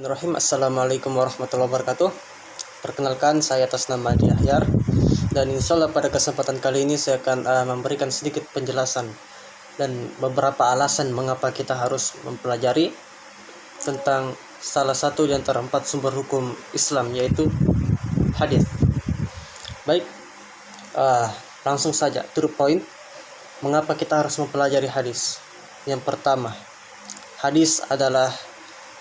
Bismillahirrahmanirrahim. Assalamualaikum warahmatullahi wabarakatuh. Perkenalkan, saya atas nama Adi Ahyar. Dan insya Allah pada kesempatan kali ini saya akan memberikan sedikit penjelasan dan beberapa alasan mengapa kita harus mempelajari tentang salah satu di antara 4 sumber hukum Islam, yaitu hadis. Baik, langsung saja to the point. Mengapa kita harus mempelajari hadis? Yang pertama, hadis adalah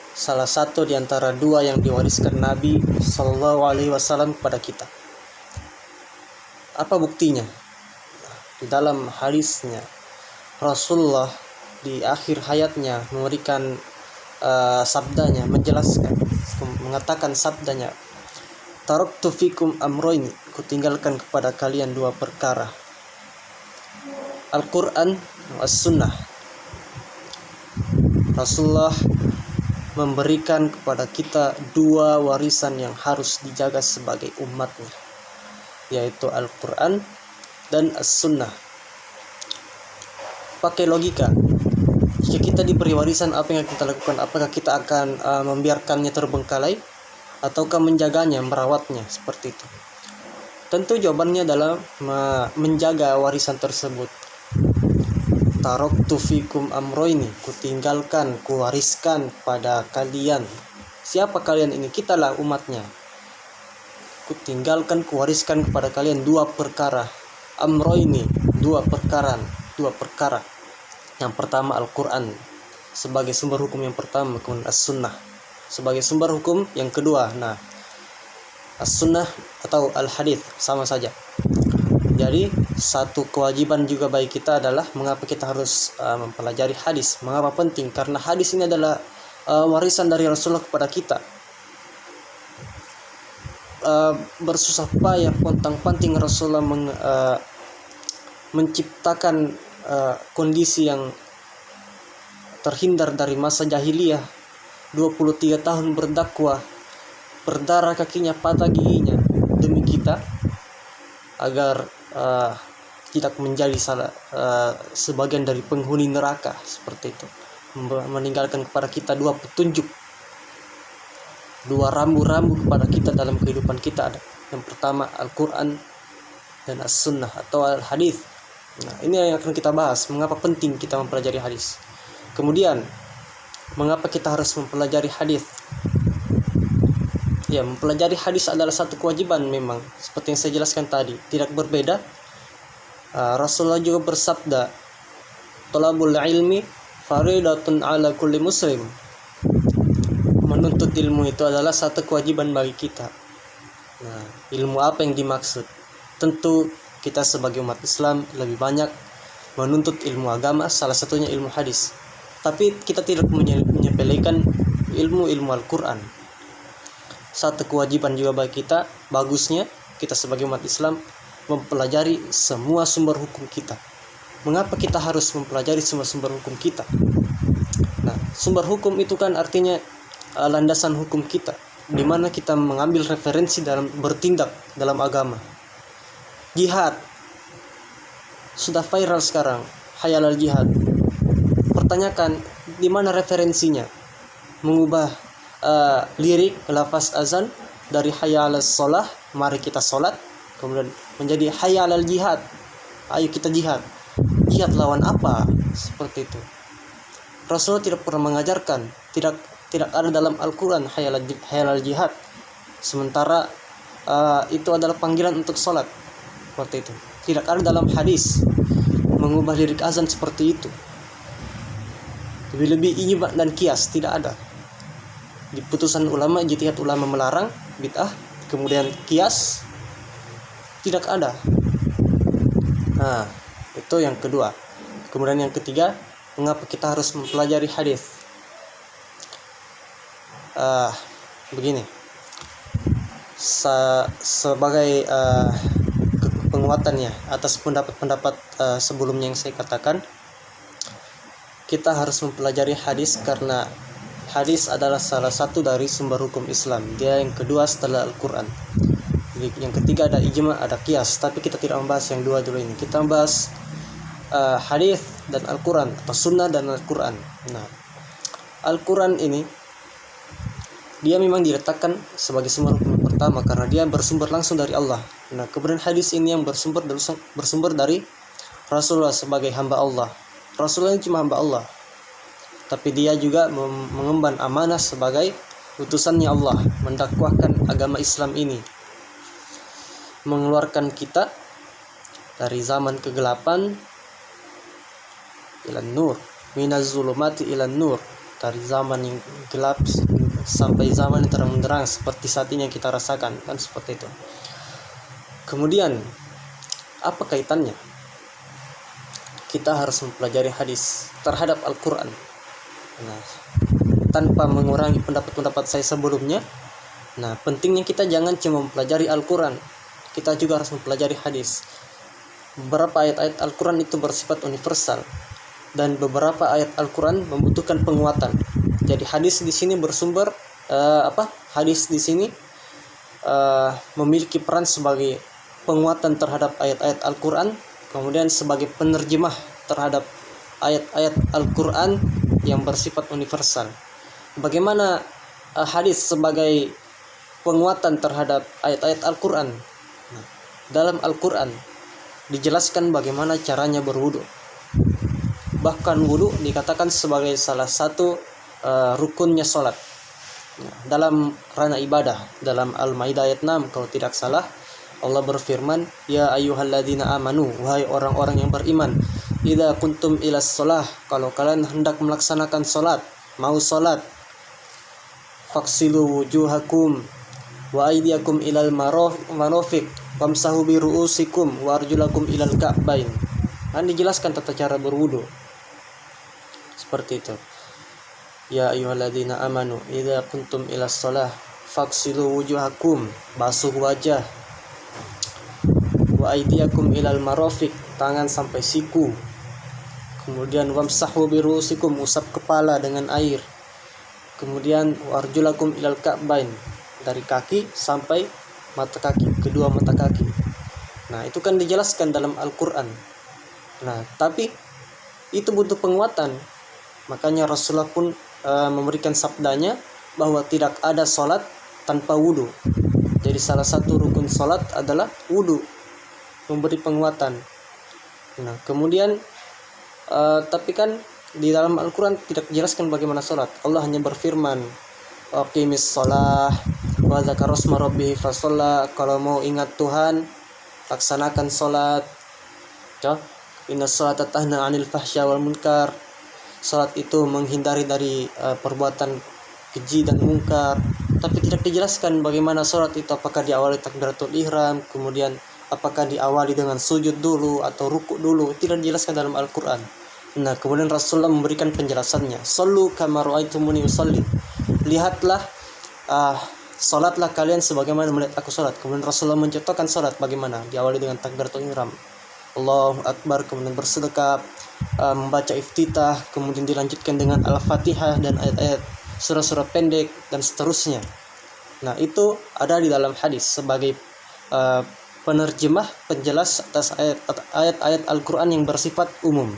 salah satu di antara 2 yang diwariskan Nabi Shallallahu Alaihi Wasallam kepada kita. Apa buktinya? Di dalam hadisnya, Rasulullah di akhir hayatnya memberikan sabdanya, menjelaskan, mengatakan sabdanya, taraktu fikum amroini, kutinggalkan kepada kalian 2 perkara, Al-Quran was-Sunnah. Rasulullah memberikan kepada kita 2 warisan yang harus dijaga sebagai umatnya, yaitu Al-Quran dan As-Sunnah. Pakai logika, jika kita diberi warisan, apa yang kita lakukan? Apakah kita akan membiarkannya terbengkalai ataukah menjaganya, merawatnya seperti itu? Tentu jawabannya adalah menjaga warisan tersebut. Taraktu fikum amroini, kutinggalkan, kuwariskan pada kalian. Siapa kalian ini? Kitalah umatnya. Kutinggalkan, kuwariskan kepada kalian 2 perkara. Amroini, 2 perkara. Yang pertama Al-Quran sebagai sumber hukum yang pertama, kemudian As-Sunnah sebagai sumber hukum yang kedua. Nah, As-Sunnah atau Al-Hadith sama saja. Jadi satu kewajiban juga bagi kita adalah mengapa kita harus mempelajari hadis. Mengapa penting? Karena hadis ini adalah warisan dari Rasulullah kepada kita. Bersusah payah, pontang-panting Rasulullah menciptakan kondisi yang terhindar dari masa jahiliyah. 23 tahun berdakwah, berdarah kakinya, patah giginya demi kita, agar tidak menjadi sebagian dari penghuni neraka seperti itu. Meninggalkan kepada kita 2 petunjuk, 2 rambu-rambu kepada kita dalam kehidupan kita. Ada yang pertama Al-Quran dan As-Sunnah atau Al-Hadith. Nah, ini yang akan kita bahas, mengapa penting kita mempelajari hadis. Kemudian, mengapa kita harus mempelajari hadis? Ya, mempelajari hadis adalah satu kewajiban memang. Seperti yang saya jelaskan tadi, tidak berbeda. Rasulullah juga bersabda, "Thalabul ilmi faridatun ala kulli muslim." Menuntut ilmu itu adalah satu kewajiban bagi kita. Nah, ilmu apa yang dimaksud? Tentu kita sebagai umat Islam lebih banyak menuntut ilmu agama, salah satunya ilmu hadis. Tapi kita tidak menyepelekan ilmu Al-Quran. Satu kewajiban juga bagi kita, bagusnya kita sebagai umat Islam mempelajari semua sumber hukum kita. Mengapa kita harus mempelajari semua sumber hukum kita? Nah, sumber hukum itu kan artinya landasan hukum kita, di mana kita mengambil referensi dalam bertindak dalam agama. Jihad sudah viral sekarang, hayal al-jihad. Pertanyakan, di mana referensinya? Mengubah lirik lafaz azan dari hayya 'alas shalah, mari kita salat, kemudian menjadi hayya 'alal jihad, ayo kita jihad. Jihad lawan apa? Seperti itu. Rasulullah tidak pernah mengajarkan, tidak ada dalam Al-Quran hayya 'alal jihad. Sementara itu adalah panggilan untuk salat. Seperti itu. Tidak ada dalam hadis mengubah lirik azan seperti itu. Lebih-lebih ijma dan kias tidak ada. Di putusan ulama, ijtihad ulama melarang bid'ah, kemudian kias tidak ada. Nah, itu yang kedua. Kemudian yang ketiga, mengapa kita harus mempelajari hadis? Begini, sebagai penguatannya atas pendapat-pendapat sebelumnya yang saya katakan, kita harus mempelajari hadis karena hadis adalah salah satu dari sumber hukum Islam. Dia yang kedua setelah Al-Quran. Yang ketiga ada ijma, ada qiyas. Tapi kita tidak membahas yang 2 dulu ini. Kita membahas hadis dan Al-Quran atau sunnah dan Al-Quran. Nah, Al-Quran ini dia memang diletakkan sebagai sumber hukum pertama karena dia bersumber langsung dari Allah. Nah, kemudian hadis ini yang bersumber dari Rasulullah sebagai hamba Allah. Rasulullah ini cuma hamba Allah, tapi dia juga mengemban amanah sebagai utusannya Allah, mendakwahkan agama Islam ini, mengeluarkan kita dari zaman kegelapan ilan nur, minaz zulumati ilan nur, dari zaman yang gelap sampai zaman yang terang benderang seperti saat ini yang kita rasakan, kan seperti itu. Kemudian apa kaitannya kita harus mempelajari hadis terhadap Al-Quran? Nah, tanpa mengurangi pendapat-pendapat saya sebelumnya, nah pentingnya kita jangan cuma mempelajari Al-Quran, kita juga harus mempelajari hadis. Beberapa ayat-ayat Al-Quran itu bersifat universal dan beberapa ayat Al-Quran membutuhkan penguatan. Jadi hadis di sini bersumber hadis di sini memiliki peran sebagai penguatan terhadap ayat-ayat Al-Quran, kemudian sebagai penerjemah terhadap ayat-ayat Al-Quran yang bersifat universal. Bagaimana hadis sebagai penguatan terhadap ayat-ayat Al-Quran? Nah, dalam Al-Quran dijelaskan bagaimana caranya berwudu. Bahkan wudu dikatakan sebagai salah satu rukunnya sholat. Nah, dalam ranah ibadah, dalam Al-Maidah ayat 6 kalau tidak salah, Allah berfirman, ya ayyuhalladzina amanu, wahai orang-orang yang beriman, idza kuntum ilas shalah, kalau kalian hendak melaksanakan salat, mau salat, faksilu wujuhakum wa aydiyakum ilal marafiq wamsahu bi ru'usikum wa arjulakum ilal ka'bain. Dan dijelaskan tata cara berwudu. Seperti itu. Ya ayyuhalladzina amanu, idza kuntum ilas shalah, faksilu wujuhakum, basuh wajah, wa aydiyakum ilal marafiq, tangan sampai siku. Kemudian wamsahu bi ru'usikum, usap kepala dengan air. Kemudian warjulakum ilal ka'bain, dari kaki sampai mata kaki, kedua mata kaki. Nah, itu kan dijelaskan dalam Al-Qur'an. Nah, tapi itu butuh penguatan. Makanya Rasulullah pun memberikan sabdanya bahwa tidak ada salat tanpa wudu. Jadi salah satu rukun salat adalah wudu, memberi penguatan. Nah, kemudian tapi kan di dalam Al-Quran tidak dijelaskan bagaimana sholat. Allah hanya berfirman, aqimis sholah wa zakarosma rabbihi fasholla, kalau mau ingat Tuhan laksanakan sholat. Inna sholata tanha 'anil fahsya wal munkar, sholat itu menghindari dari perbuatan keji dan mungkar. Tapi tidak dijelaskan bagaimana sholat itu, apakah diawali takbiratul ihram, kemudian apakah diawali dengan sujud dulu atau rukuk dulu, tidak dijelaskan dalam Al-Quran. Nah, kemudian Rasulullah memberikan penjelasannya, sallu kama ra'aitumuni usalli, lihatlah, salatlah kalian sebagaimana melihat aku salat. Kemudian Rasulullah mencontohkan salat bagaimana, diawali dengan takbiratul ihram, Allahu Akbar, kemudian bersedekap, membaca iftitah, kemudian dilanjutkan dengan Al-Fatihah dan ayat-ayat surah-surah pendek dan seterusnya. Nah, itu ada di dalam hadis sebagai penerjemah, penjelas atas ayat-ayat Al-Quran yang bersifat umum.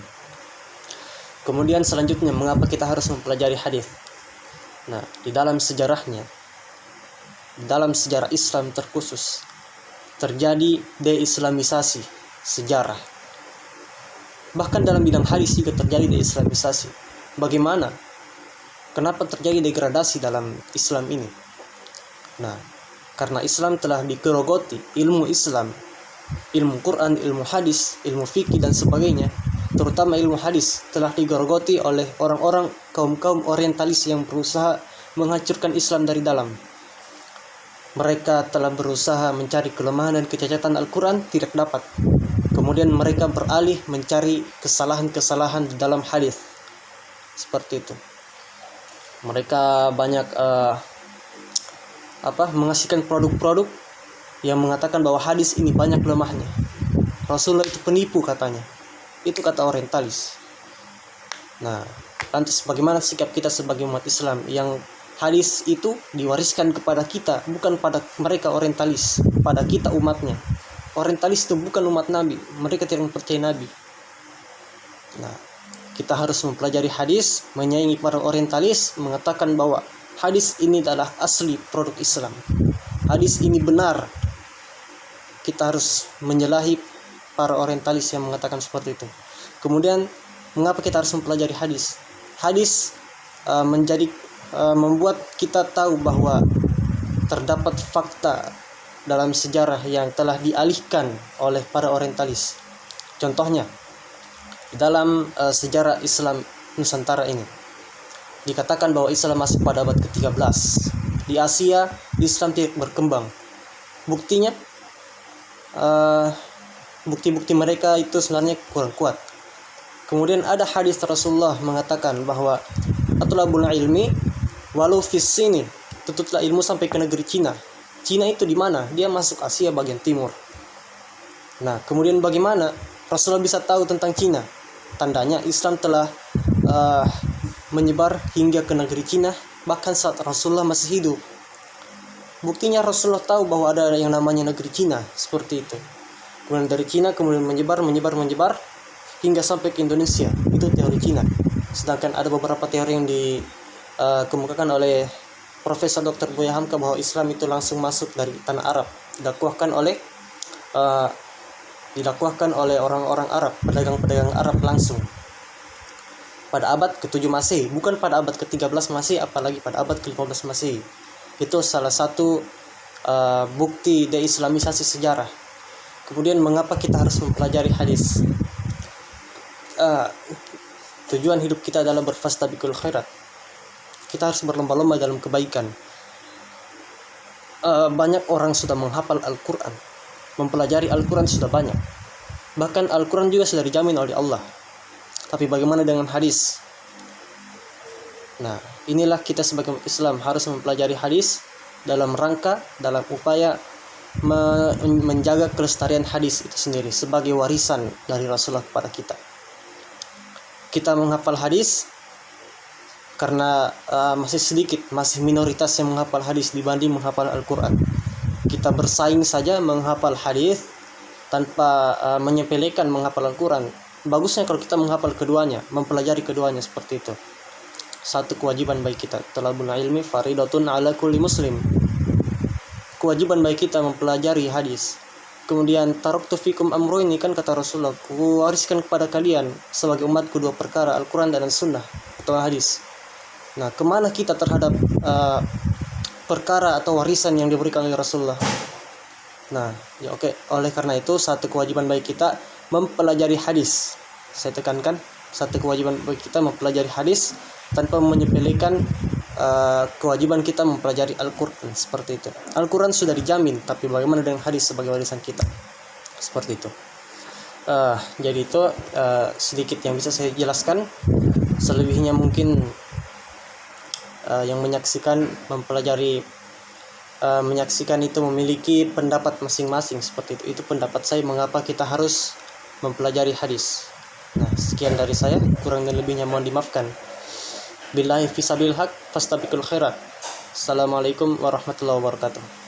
Kemudian selanjutnya, mengapa kita harus mempelajari hadis? Nah, di dalam sejarahnya, dalam sejarah Islam terkhusus, terjadi deislamisasi sejarah. Bahkan dalam bidang hadis juga terjadi deislamisasi. Bagaimana? Kenapa terjadi degradasi dalam Islam ini? Nah, karena Islam telah digerogoti, ilmu Islam, ilmu Quran, ilmu hadis, ilmu fikih dan sebagainya, terutama ilmu hadis telah digerogoti oleh orang-orang kaum-kaum orientalis yang berusaha menghancurkan Islam dari dalam. Mereka telah berusaha mencari kelemahan dan kecacatan Al-Quran, tidak dapat. Kemudian mereka beralih mencari kesalahan-kesalahan di dalam hadis. Seperti itu. Mereka banyak menghasilkan produk-produk yang mengatakan bahwa hadis ini banyak lemahnya. Rasulullah itu penipu katanya. Itu kata orientalis. Nah, lantas bagaimana sikap kita sebagai umat Islam yang hadis itu diwariskan kepada kita, bukan pada mereka orientalis, pada kita umatnya. Orientalis itu bukan umat Nabi, mereka tidak mempercayai Nabi. Nah, kita harus mempelajari hadis, menyaingi para orientalis, mengatakan bahwa hadis ini adalah asli produk Islam. Hadis ini benar. Kita harus menyalahi para orientalis yang mengatakan seperti itu. Kemudian mengapa kita harus mempelajari hadis? Hadis membuat kita tahu bahwa terdapat fakta dalam sejarah yang telah dialihkan oleh para orientalis. Contohnya, dalam sejarah Islam Nusantara ini dikatakan bahwa Islam masuk pada abad ke-13. Di Asia, Islam tidak berkembang. Buktinya, bukti-bukti mereka itu sebenarnya kurang kuat. Kemudian ada hadis Rasulullah mengatakan bahwa atlabul ilmi walau fis sini, tutuplah ilmu sampai ke negeri Cina. Cina itu di mana? Dia masuk Asia bagian timur. Nah, kemudian bagaimana Rasulullah bisa tahu tentang Cina? Tandanya Islam telah menyebar hingga ke negeri Cina bahkan saat Rasulullah masih hidup. Buktinya Rasulullah tahu bahwa ada yang namanya negeri Cina, seperti itu. Kemudian dari Cina kemudian menyebar hingga sampai ke Indonesia. Itu teori Cina. Sedangkan ada beberapa teori yang dikemukakan oleh Profesor Dr. Buya Hamka bahwa Islam itu langsung masuk dari tanah Arab, didakwahkan oleh orang-orang Arab, pedagang-pedagang Arab langsung pada abad ke-7 Masehi, bukan pada abad ke-13 Masehi, apalagi pada abad ke-15 Masehi. Itu salah satu bukti deislamisasi sejarah. Kemudian mengapa kita harus mempelajari hadis? Tujuan hidup kita adalah berfastabiqul khairat. Kita harus berlomba-lomba dalam kebaikan. Banyak orang sudah menghafal Al-Quran, mempelajari Al-Quran sudah banyak. Bahkan Al-Quran juga sudah dijamin oleh Allah. Tapi bagaimana dengan hadis? Nah, inilah kita sebagai Islam harus mempelajari hadis dalam upaya menjaga kelestarian hadis itu sendiri sebagai warisan dari Rasulullah kepada kita. Kita menghafal hadis karena masih minoritas yang menghafal hadis dibanding menghafal Al-Quran. Kita bersaing saja menghafal hadis tanpa menyepelekan menghafal Al-Quran. Bagusnya kalau kita menghafal keduanya, mempelajari keduanya seperti itu. Satu kewajiban bagi kita, talabul ilmi faridatun ala kulli muslim. Kewajiban bagi kita mempelajari hadis. Kemudian taraktu fikum amroini, kan kata Rasulullah, kuwariskan kepada kalian sebagai umatku dua perkara, Al-Quran dan Sunnah atau hadis. Nah, kemana kita terhadap perkara atau warisan yang diberikan oleh Rasulullah? Nah, ya oke. Oleh karena itu, satu kewajiban bagi kita mempelajari hadis. Saya tekankan, satu kewajiban bagi kita mempelajari hadis tanpa menyepelekan kewajiban kita mempelajari Al-Quran, seperti itu. Al-Quran sudah dijamin, tapi bagaimana dengan hadis sebagai warisan kita? Seperti itu. Jadi itu sedikit yang bisa saya jelaskan. Selebihnya mungkin yang menyaksikan itu memiliki pendapat masing-masing seperti itu. Itu pendapat saya mengapa kita harus mempelajari hadis. Nah, sekian dari saya, kurang dan lebihnya mohon dimaafkan. Billahi fisabilil haq fastabiqul khairat. Assalamualaikum warahmatullahi wabarakatuh.